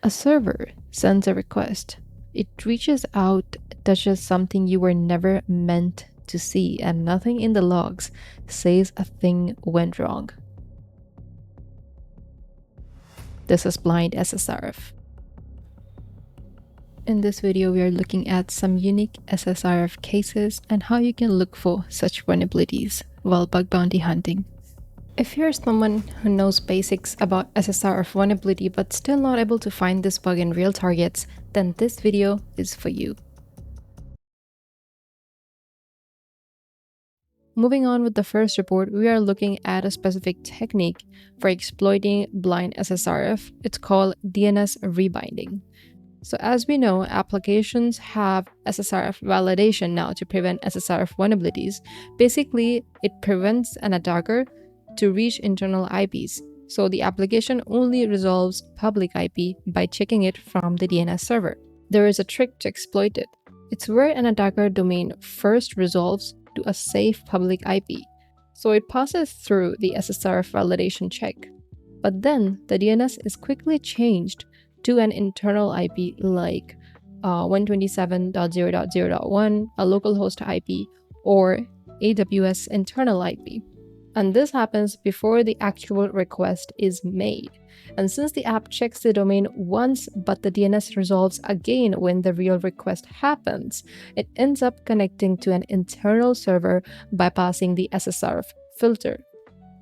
A server sends a request. It reaches out, touches something you were never meant to see, and nothing in the logs says a thing went wrong. This is Blind SSRF. In this video, we are looking at some unique SSRF cases and how you can look for such vulnerabilities while bug bounty hunting. If you're someone who knows basics about SSRF vulnerability but still not able to find this bug in real targets, then this video is for you. Moving on with the first report, we are looking at a specific technique for exploiting blind SSRF. It's called DNS rebinding. So as we know, applications have SSRF validation now to prevent SSRF vulnerabilities. Basically, it prevents an attacker to reach internal IPs. So the application only resolves public IP by checking it from the DNS server. There is a trick to exploit it. It's where an attacker domain first resolves to a safe public IP. So it passes through the SSRF validation check. But then the DNS is quickly changed to an internal IP like 127.0.0.1, a localhost IP, or AWS internal IP. And this happens before the actual request is made. And since the app checks the domain once, but the DNS resolves again when the real request happens, it ends up connecting to an internal server bypassing the SSRF filter.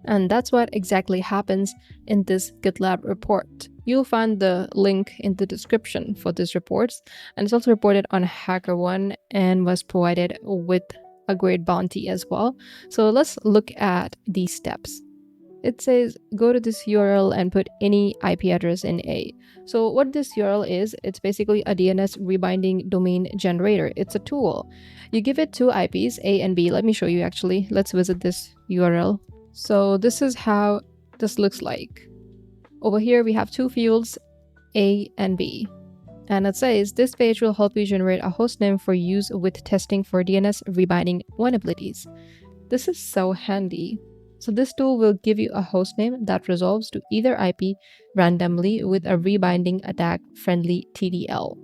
And that's what exactly happens in this GitLab report. You'll find the link in the description for this report, and it's also reported on HackerOne and was provided with a great bounty as well. So let's look at these steps. It says go to this URL and put any IP address in A. So what this URL is, it's basically a DNS rebinding domain generator. It's a tool. You give it two IPs, A and B. Let me show you actually. Let's visit this URL. So this is how this looks like. Over here we have two fields, A and B. And it says this page will help you generate a hostname for use with testing for DNS rebinding vulnerabilities. This is so handy. So this tool will give you a hostname that resolves to either IP randomly with a rebinding attack friendly TTL,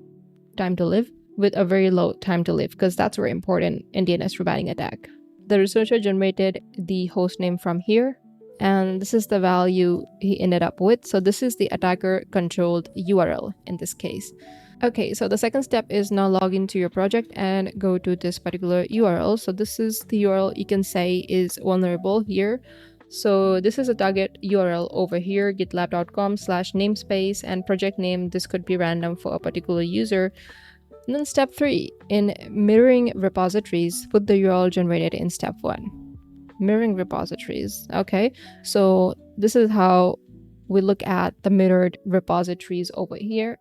time to live, with a very low time to live, because that's very important in DNS rebinding attack. The researcher generated the hostname from here, and this is the value he ended up with. So this is the attacker controlled URL in this case. Okay, so the second step is now log into your project and go to this particular URL. So this is the URL you can say is vulnerable here. So this is a target URL over here, gitlab.com/namespace, and project name. This could be random for a particular user. And then step 3, in mirroring repositories, put the URL generated in step 1. Mirroring repositories. Okay, so this is how we look at the mirrored repositories over here.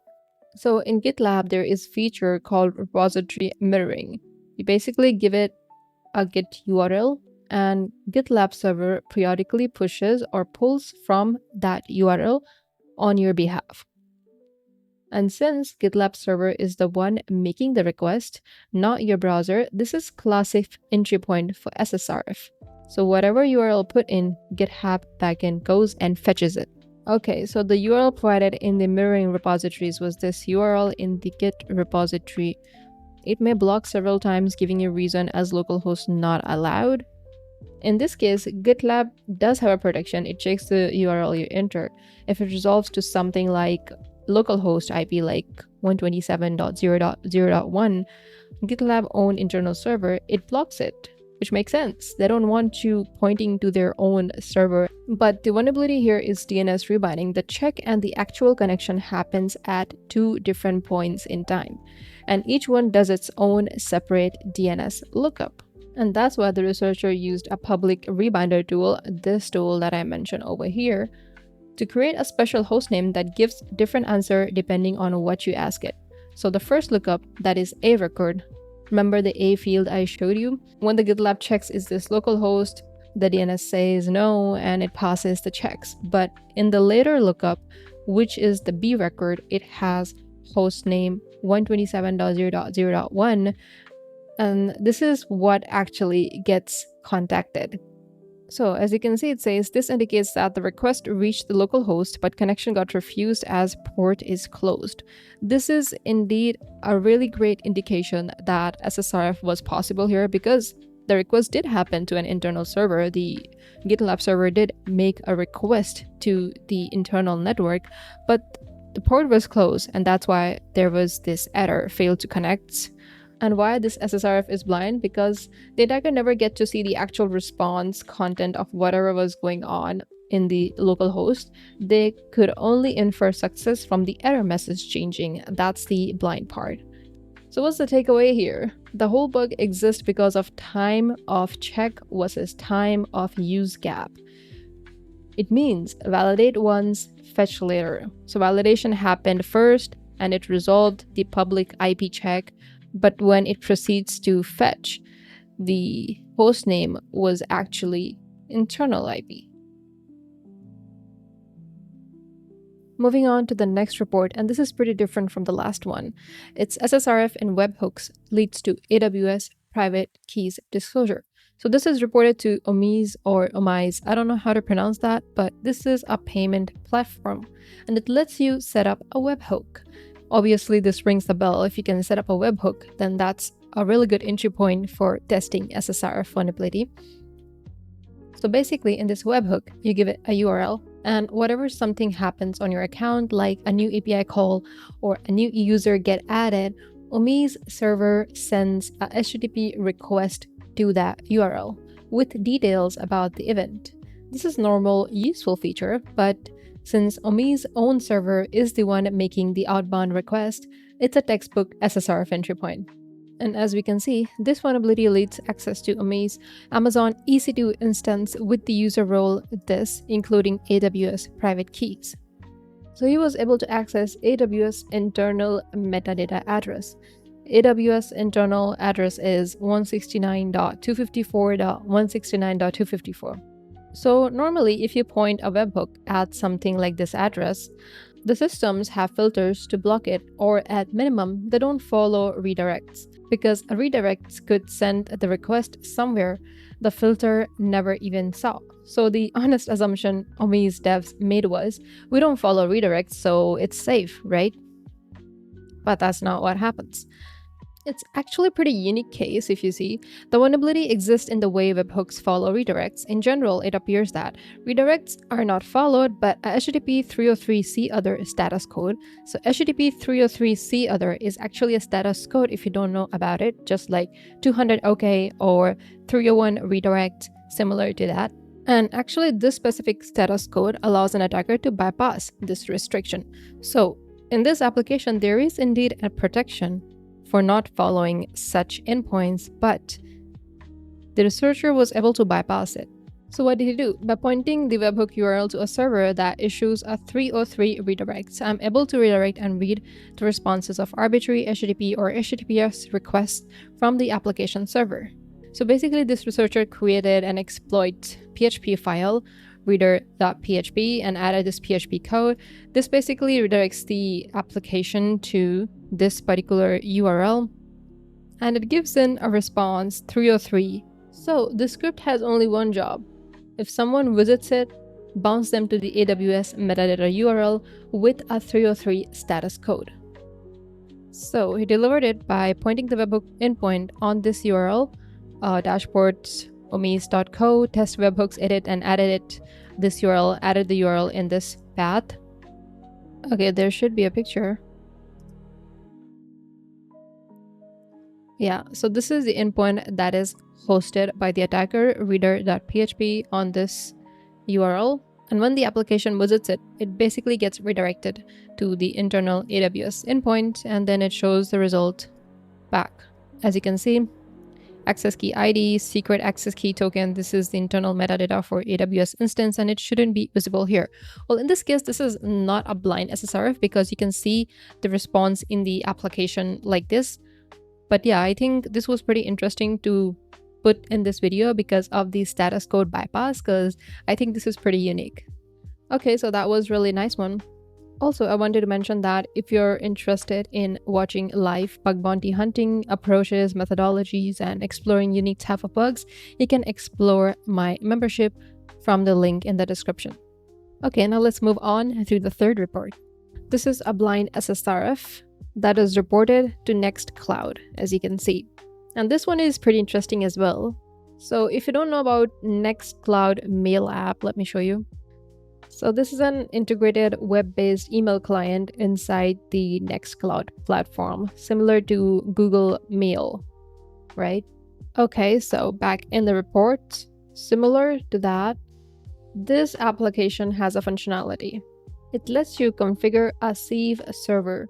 So in GitLab, there is a feature called repository mirroring. You basically give it a Git URL, and GitLab server periodically pushes or pulls from that URL on your behalf. And since GitLab server is the one making the request, not your browser, this is classic entry point for SSRF. So whatever URL put in, GitHub backend goes and fetches it. Okay, so the URL provided in the mirroring repositories was this URL in the Git repository. It may block several times, giving you reason as localhost not allowed. In this case, GitLab does have a protection. It checks the URL you enter. If it resolves to something like localhost IP like 127.0.0.1, GitLab own internal server, it blocks it, which makes sense. They don't want you pointing to their own server. But the vulnerability here is DNS rebinding. The check and the actual connection happens at two different points in time, and each one does its own separate DNS lookup. And that's why the researcher used a public rebinder tool, this tool that I mentioned over here, to create a special hostname that gives different answer depending on what you ask it. So the first lookup, that is A record. Remember the A field I showed you? When the GitLab checks is this localhost, the DNS says no and it passes the checks. But in the later lookup, which is the B record, it has hostname 127.0.0.1, and this is what actually gets contacted. So as you can see, it says this indicates that the request reached the local host, but connection got refused as port is closed. This is indeed a really great indication that SSRF was possible here, because the request did happen to an internal server. The GitLab server did make a request to the internal network, but the port was closed, and that's why there was this error, failed to connect. And why this SSRF is blind? Because the attacker never get to see the actual response content of whatever was going on in the local host. They could only infer success from the error message changing. That's the blind part. So what's the takeaway here? The whole bug exists because of time of check versus time of use gap. It means validate once, fetch later. So validation happened first and it resolved the public IP check, but when it proceeds to fetch, the host name was actually internal IP. Moving on to the next report, and this is pretty different from the last one. It's SSRF in webhooks leads to AWS private keys disclosure. So this is reported to Omise or Omise. I don't know how to pronounce that, but this is a payment platform and it lets you set up a webhook. Obviously, this rings the bell. If you can set up a webhook, then that's a really good entry point for testing SSRF vulnerability. So basically, in this webhook, you give it a URL, and whatever something happens on your account, like a new API call or a new user get added, Omise server sends a HTTP request to that URL with details about the event. This is a normal, useful feature, but since Omise's own server is the one making the outbound request, it's a textbook SSRF entry point. And as we can see, this vulnerability leads access to Omise's Amazon EC2 instance with the user role this, including AWS private keys. So he was able to access AWS internal metadata address. AWS internal address is 169.254.169.254. So normally, if you point a webhook at something like this address, the systems have filters to block it, or at minimum, they don't follow redirects, because redirects could send the request somewhere the filter never even saw. So the honest assumption Omise devs made was, we don't follow redirects, so it's safe, right? But that's not what happens. It's actually a pretty unique case if you see. The vulnerability exists in the way webhooks follow redirects. In general, it appears that redirects are not followed, but a HTTP 303c other status code. So HTTP 303c other is actually a status code if you don't know about it, just like 200 OK or 301 redirect, similar to that. And actually, this specific status code allows an attacker to bypass this restriction. So in this application, there is indeed a protection for not following such endpoints, but the researcher was able to bypass it. So what did he do? By pointing the webhook URL to a server that issues a 303 redirect, I'm able to redirect and read the responses of arbitrary HTTP or HTTPS requests from the application server. So basically, this researcher created an exploit PHP file, reader.php, and added this PHP code. This basically redirects the application to this particular URL, and it gives in a response 303. So the script has only one job. If someone visits it, bounce them to the AWS metadata URL with a 303 status code. So he delivered it by pointing the webhook endpoint on this URL, dashboards omise.co, test webhooks edit, and added the URL in this path. Okay, there should be a picture. Yeah, so this is the endpoint that is hosted by the attacker, reader.php, on this URL. And when the application visits it, it basically gets redirected to the internal AWS endpoint, and then it shows the result back. As you can see, access key ID, secret access key token. This is the internal metadata for AWS instance, and it shouldn't be visible here. Well, in this case, this is not a blind SSRF because you can see the response in the application like this. But yeah, I think this was pretty interesting to put in this video because of the status code bypass, because I think this is pretty unique. Okay, so that was really nice one. Also, I wanted to mention that if you're interested in watching live bug bounty hunting approaches, methodologies, and exploring unique type of bugs, you can explore my membership from the link in the description. Okay, now let's move on to the third report. This is a blind SSRF that is reported to Nextcloud, as you can see. And this one is pretty interesting as well. So if you don't know about Nextcloud mail app, let me show you. So this is an integrated web-based email client inside the Nextcloud platform, similar to Google Mail, right? Okay, so back in the report, similar to that, this application has a functionality. It lets you configure a Sieve server.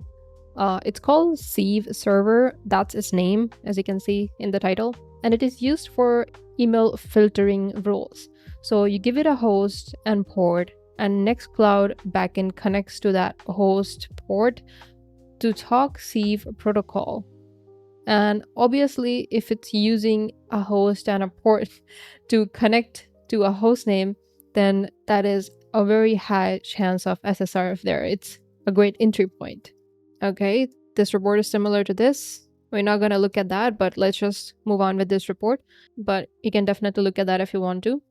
It's called Sieve server, that's its name, as you can see in the title, and it is used for email filtering rules. So you give it a host and port, and Nextcloud backend connects to that host port to talk Sieve protocol. And obviously, if it's using a host and a port to connect to a host name, then that is a very high chance of SSRF there. It's a great entry point. Okay, this report is similar to this. We're not going to look at that, but let's just move on with this report. But you can definitely look at that if you want to.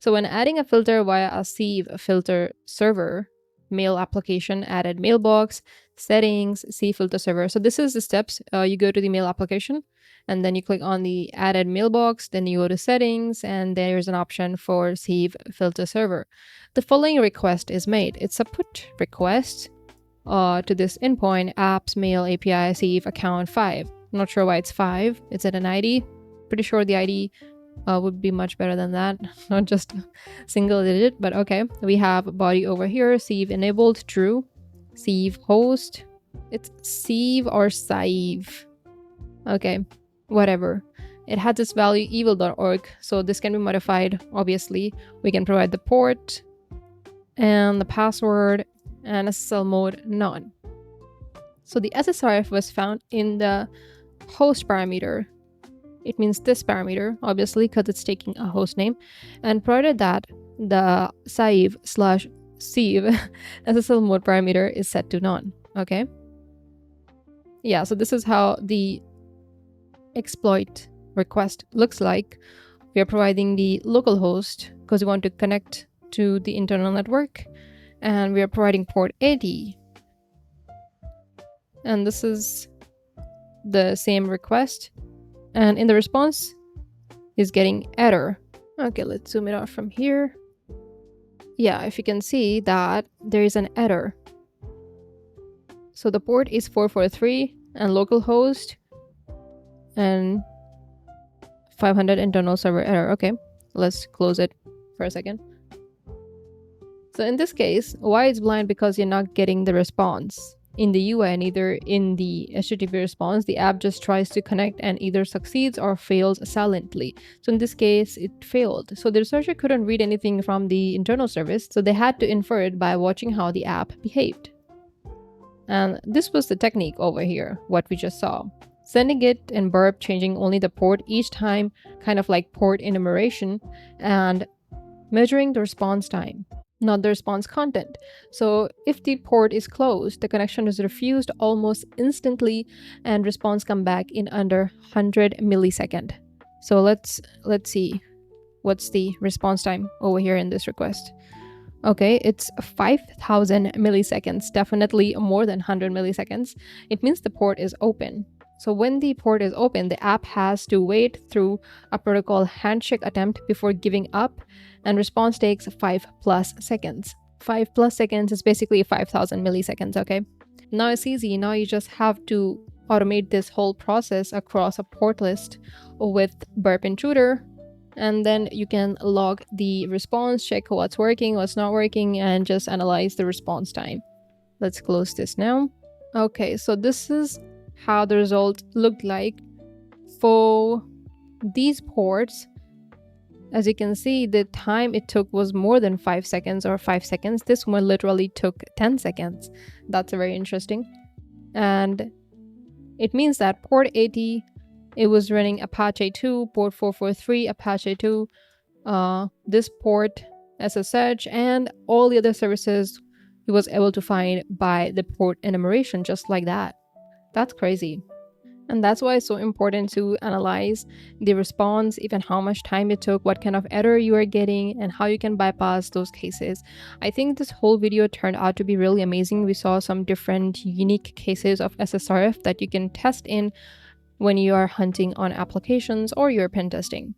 So when adding a filter via a Sieve filter server, mail application, added mailbox, settings, Sieve filter server. So this is the steps. You go to the mail application and then you click on the added mailbox, then you go to settings, and there's an option for Sieve filter server. The following request is made. It's a put request to this endpoint, apps, mail, API, Sieve, account 5. I'm not sure why it's 5. It's at an ID. Pretty sure the ID would be much better than that, not just single digit, but okay. We have body over here, Sieve enabled, true. Sieve host, it's Sieve or Sieve. Okay, whatever. It has this value evil.org, so this can be modified. Obviously, we can provide the port and the password and SSL mode none. So the SSRF was found in the host parameter. It means this parameter, obviously, because it's taking a host name, and provided that the Sieve/Sieve SSL mode parameter is set to none. Okay. Yeah, so this is how the exploit request looks like. We are providing the local host because we want to connect to the internal network, and we are providing port 80. And this is the same request. And in the response is getting error. Okay, let's zoom it out from here. Yeah, if you can see that there is an error. So the port is 443 and localhost and 500 internal server error. Okay, let's close it for a second. So in this case, why it's blind? Because you're not getting the response. In the UI, neither in the HTTP response, the app just tries to connect and either succeeds or fails silently. So in this case, it failed. So the researcher couldn't read anything from the internal service, so they had to infer it by watching how the app behaved. And this was the technique over here, what we just saw. Sending it in burp, changing only the port each time, kind of like port enumeration, and measuring the response time, not the response content. So if the port is closed, the connection is refused almost instantly and response come back in under 100 millisecond. So let's see what's the response time over here in this request. Okay, it's 5,000 milliseconds, definitely more than 100 milliseconds. It means the port is open. So when the port is open, the app has to wait through a protocol handshake attempt before giving up, and response takes 5+ seconds. 5+ seconds is basically 5,000 milliseconds, okay? Now it's easy. Now you just have to automate this whole process across a port list with burp intruder, and then you can log the response, check what's working, what's not working, and just analyze the response time. Let's close this now. Okay, so this is how the result looked like for these ports. As you can see, the time it took was more than 5 seconds or 5 seconds. This one literally took 10 seconds. That's very interesting. And it means that port 80, it was running Apache 2, port 443, Apache 2, this port, SSH, and all the other services he was able to find by the port enumeration just like that. That's crazy. And that's why it's so important to analyze the response, even how much time it took, what kind of error you are getting, and how you can bypass those cases. I think this whole video turned out to be really amazing. We saw some different unique cases of SSRF that you can test in when you are hunting on applications or you're pen testing.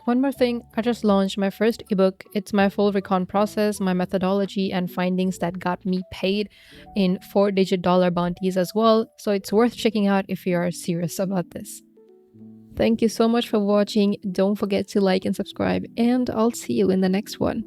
One more thing, I just launched my first ebook. It's my full recon process, my methodology, and findings that got me paid in 4-digit dollar bounties as well, so it's worth checking out if you are serious about this. Thank you so much for watching. Don't forget to like and subscribe, and I'll see you in the next one.